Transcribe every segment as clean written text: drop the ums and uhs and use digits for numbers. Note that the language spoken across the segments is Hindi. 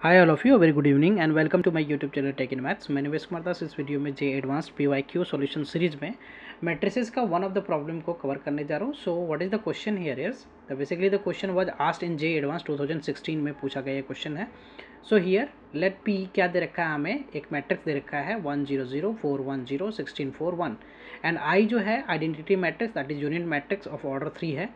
Hi all of you, a very good evening and welcome to my YouTube channel Tech in Maths. मैं निवेश कुमार दास इस वीडियो में जे एडवांस्ड PYQ सॉल्यूशन सीरीज में मैट्रिसेस का वन ऑफ द प्रॉब्लम को कवर करने जा रहा हूँ. So what is the question here is basically the question was asked in J advance 2016 में पूछा गया ये क्वेश्चन है. सो हियर लेट पी क्या दे रखा है, हमें एक मैट्रिक्स दे रखा है 1 0 0 4 1 0 16 4 1 एंड आई जो है identity matrix that is unit matrix of order 3 है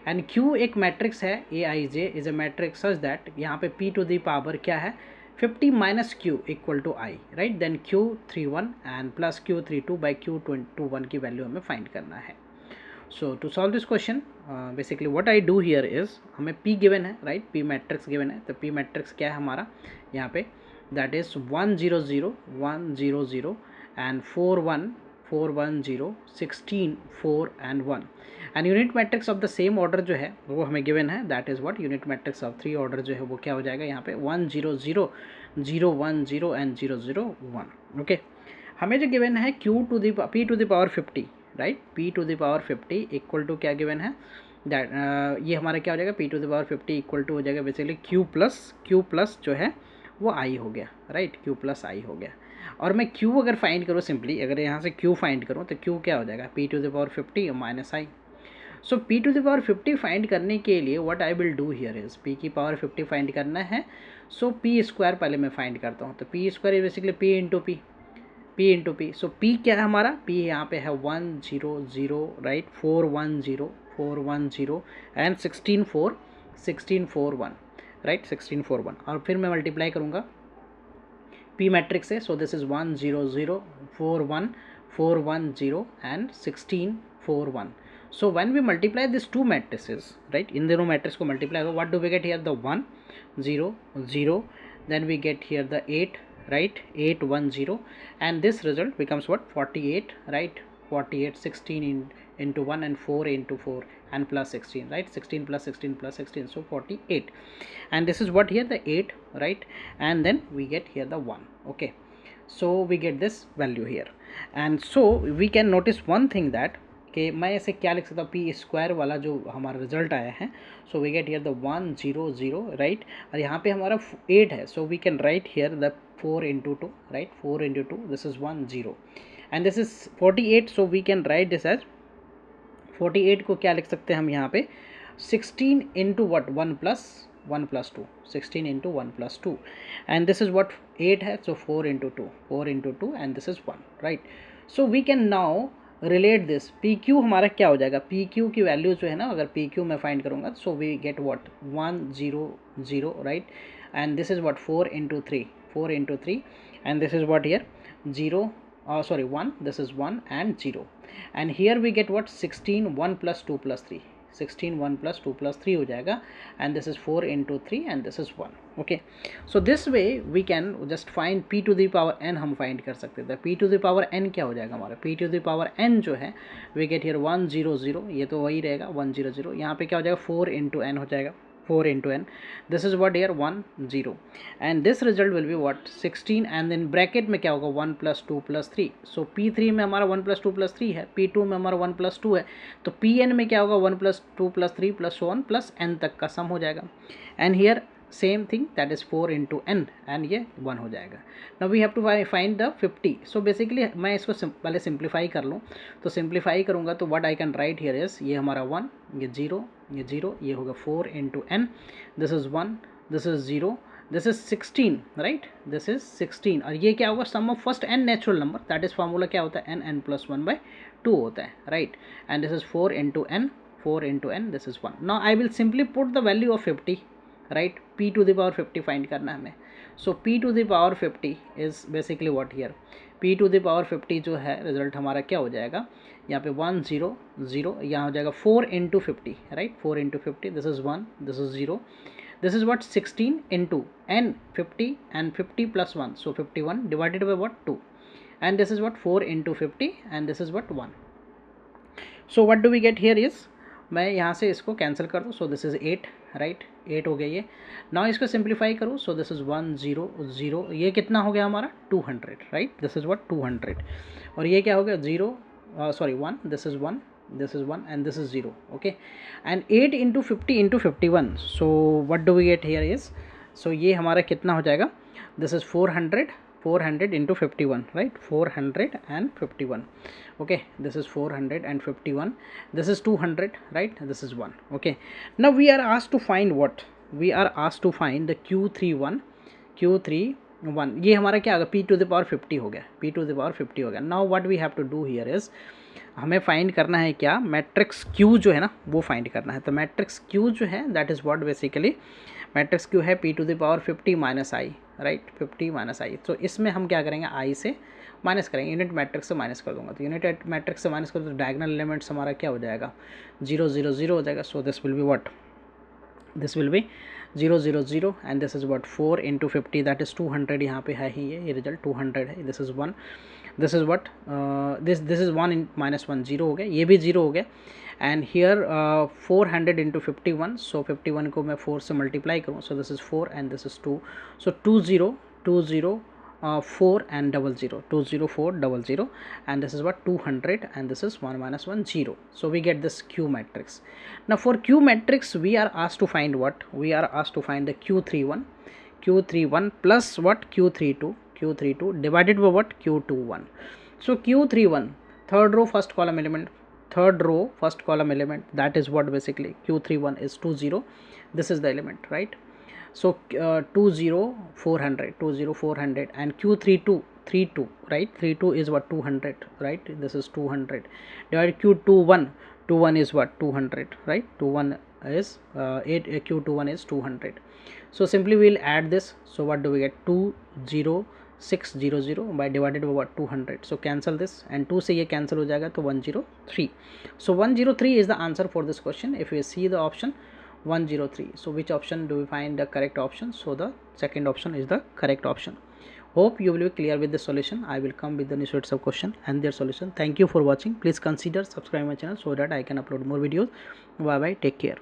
एंड Q एक मैट्रिक्स है A I J is a matrix such that यहाँ पे P टू द पावर क्या है 50 minus Q equal to I, right. Then Q 31 and plus Q 32 by Q 21 की वैल्यू हमें फाइंड करना है. So to solve this question basically what I do here is, हमें P गिवन है, राइट. P मैट्रिक्स गिवन है, तो P मैट्रिक्स क्या है हमारा यहाँ पे, that is 1 0 0 1 0 0 and 4 1 4 1 0 16 4 and 1 and unit matrix of the same order जो है वो हमें गिवन है, that is what unit matrix of 3 order जो है वो क्या हो जाएगा यहाँ पे 1 0 0 0 1 0 एंड 0 0 1. ओके, हमें जो गिवन है Q to the P to the power 50, right. P to the power 50 equal to क्या गिवन है, दैट ये हमारा क्या हो जाएगा P to the power 50 equal to हो जाएगा बेसिकली Q प्लस जो है वो I हो गया, राइट. Q प्लस I हो गया. और मैं Q अगर फाइंड करूँ सिंपली, अगर यहाँ से Q फाइंड करूँ तो Q क्या हो जाएगा P to the power 50 minus I. So P to the power 50 find करने के लिए what I will do here is, P की पावर 50 फाइंड करना है. सो P स्क्वायर पहले मैं फाइंड करता हूँ, तो P square is basically P into P. So P क्या है हमारा, P यहाँ पे है 1 0 0, राइट. 4 1 0 4 1 0 and 16 4 1, right. 16 4 1 और फिर मैं मल्टीप्लाई करूँगा P मैट्रिक्स से. So this is 1 0 0 4 1 4 1 0 and 16 4 1. So when we multiply these two matrices, right, in the matrix को multiply, what do we get here, the 1 0 0, then we get here the 8, right, 8 1 0 and this result becomes what 48, right. 48 16 into 1 and 4 into 4 and plus 16, right. 16 plus 16 plus 16, so 48 and this is what here the 8, right, and then we get here the 1. Okay, so we get this value here and so we can notice one thing that कि मैं ऐसे क्या लिख सकता हूँ P स्क्वायर वाला जो हमारा रिजल्ट आया है. So we get here the 1 0 0, right. और यहाँ पे हमारा 8 है, so we can write here the 4 into 2, right. 4 into 2, this is 1 0 and this is 48. So we can write this as 48 को क्या लिख सकते हैं हम यहाँ पे 16 into what 1 plus 2, 16 into 1 plus 2 and this is what 8 है. So 4 into 2 and this is 1, right. So we can now relate this P Q हमारा क्या हो जाएगा, पी क्यू की वैल्यू जो है ना, अगर पी क्यू में फाइंड करूँगा so we get what 1 0 0, right. And this is what 4 into 3 and this is what here 0 sorry 1, this is 1 and 0 and here we get what 16 1 plus 2 plus 3, 16 1 plus 2 plus 3 हो जाएगा and this is 4 into 3 and this is 1. okay, so this way we can just find P to the power n हम find कर सकते थे. P to the power n क्या हो जाएगा हमारा, P to the power n जो है we get here 1 0 0, ये तो वही रहेगा 1 0 0. यहाँ पे क्या हो जाएगा 4 into n हो जाएगा, 4 into n, this is what here 1 0 and this result will be what 16 and then bracket में क्या होगा 1 plus 2 plus 3. so P3 में हमारा 1 plus 2 plus 3 है, P2 में हमारा 1 plus 2 है, तो Pn में क्या होगा 1 plus 2 plus 3 plus so on plus n तक का सम हो जाएगा and here same thing that is 4 into n and ये 1 हो जाएगा. Now we have to find the 50. So basically मैं इसको पहले सिंप्लीफाई कर लूँ, तो सिंप्लीफाई करूँगा तो what I can write here is, ये हमारा 1, ये 0 ये होगा 4 into N, this is 1, this is 0, this is 16, right. This is 16 और ये क्या होगा sum of first N natural number, that is formula क्या होता है n प्लस 1/2 होता है, right. And this is 4 into N, this is 1. Now I will simply put the value of 50, right. P to the power 50 find करना है हमें. So P to the power 50 is basically what here, P to the power 50 जो है रिजल्ट हमारा क्या हो जाएगा यहाँ पे 1 0 0, यहाँ हो जाएगा 4 into 50, right. 4 into 50, this is 1, this is 0, this is what 16 into n 50 and 50 plus 1, so 51 divided by what 2 and this is what 4 into 50 and this is what 1. so what do we get here is, मैं यहाँ से इसको कैंसिल कर दूँ, सो दिस इज़ 8, राइट. 8 हो गया ये. नाउ इसको सिंप्लीफाई करूँ, सो दिस इज़ 1 0 0, ये कितना हो गया हमारा 200, राइट. दिस इज़ व्हाट 200 और ये क्या हो गया 0 sorry 1, this is 1, this is 1 and this is 0. okay, and 8 into 50 into 51, so what do we get here is सो ये हमारा कितना हो जाएगा, this is 400 into 51, right? 451. Okay, this is 451, this is 200, right? This is 1. Okay, now we are asked to find what? We are asked to find the Q31. ये हमारा क्या होगा, p to the power 50 हो गया, p to the power 50 हो गया. Now what we have to do here is, हमें फाइंड करना है क्या, मैट्रिक्स Q जो है ना वो फाइंड करना है. तो मैट्रिक्स Q जो है that is what basically matrix Q है p to the power 50 minus I, right, 50 minus I. तो इसमें हम क्या करेंगे, आई से माइनस करेंगे, यूनिट मैट्रिक्स से माइनस कर दूंगा. तो यूनिट मैट्रिक्स से माइनस कर तो डायगोनल एलिमेंट्स हमारा क्या हो जाएगा, 0 0 0 हो जाएगा. So this will be what, this will be 0 0 0 and this is what 4 into 50 that is 200. यहाँ पे है ही ये रिजल्ट 200 है. This is 1, this is what this is 1 in minus 1 0 हो गया, ये भी 0 हो गया. एंड हियर 400 into 51, सो 51 को मैं 4 से मल्टीप्लाई करूँ, so this is 4 and this is 2, so 20 4 and 00, 20400, and this is what 200 and this is 1 minus 1 0. So we get this Q matrix. Now for Q matrix we are asked to find what, we are asked to find the Q31 plus what, Q32 divided by what, Q21. So Q31 third row first column element, that is what basically Q31 is 20, this is the element, right? So 400 and Q32 right, 32 is what, 200, right? This is 200 divided Q21 is what, 200, right? 21 is 8, Q21 is 200. So simply we will add this. So what do we get, 20600 by divided by what, 200. So cancel this and 2 से ये cancel हो जाएगा तो 103. So 103 is the answer for this question. If you see the option 103, so which option do we find the correct option? So the second option is the correct option. Hope you will be clear with the solution. I will come with the new sets of question and their solution. Thank you for watching. Please consider subscribe my channel so that I can upload more videos. Bye bye, take care.